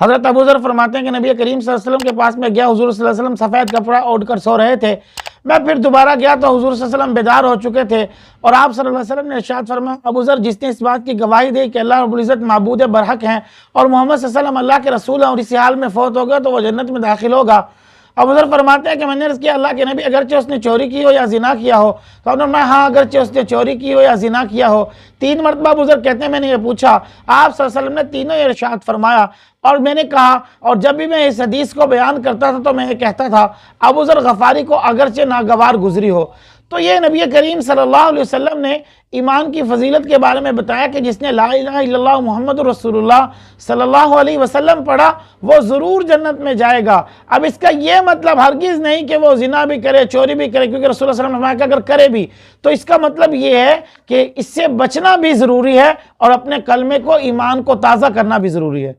हज़रत अबू ज़र फरमाते हैं कि नबी करीम सल्लल्लाहु अलैहि वसल्लम के पास में गया, हुज़ूर सल्लल्लाहु अलैहि वसल्लम सफ़ेद कपड़ा ओढ़कर सो रहे थे। मैं फिर दोबारा गया तो हुज़ूर सल्लल्लाहु अलैहि वसल्लम बेदार हो चुके थे और आप सल्लल्लाहु अलैहि वसल्लम ने इरशाद फरमाया, अबू ज़र, जिसने इस बात की गवाही दी कि अल्लाह रब्बुल इज़्ज़त माबूद बरहक हैं और मोहम्मद सल्लल्लाहु अलैहि वसल्लम अल्लाह के रसूल हैं और इसी हाल में फौत हो गया तो वह जन्नत में दाखिल होगा। अबू ज़र फरमाते हैं कि मैंने अर्ज़ किया, अल्लाह के नबी, अगरचे उसने चोरी की हो या ज़िना किया हो? तो उन्होंने फरमाया, हाँ, अगरचे उसने चोरी की हो या ज़िना किया हो। 3 मरतबा अबू ज़र कहते हैं मैंने ये पूछा, आप सल्लल्लाहु अलैहि वसल्लम ने तीनों इरशाद फरमाया और मैंने कहा, और जब भी मैं इस हदीस को बयान करता था तो मैं ये कहता था, अबू ज़र गफ़ारी को अगरचे नागवार गुजरी हो। तो ये नबी करीम सल्लल्लाहु अलैहि वसल्लम ने ईमान की फजीलत के बारे में बताया कि जिसने ला इलाहा इल्लल्लाह मुहम्मदुर रसूलुल्लाह सल्लल्लाहु अलैहि वसल्लम पढ़ा वो ज़रूर जन्नत में जाएगा। अब इसका ये मतलब हरगिज़ नहीं कि वो जिना भी करे, चोरी भी करे, क्योंकि रसूल सल्लल्लाहु अलैहि वसल्लम ने फरमाया कि अगर करे भी तो इसका मतलब ये है कि इससे बचना भी ज़रूरी है और अपने कलमे को, ईमान को ताज़ा करना भी ज़रूरी है।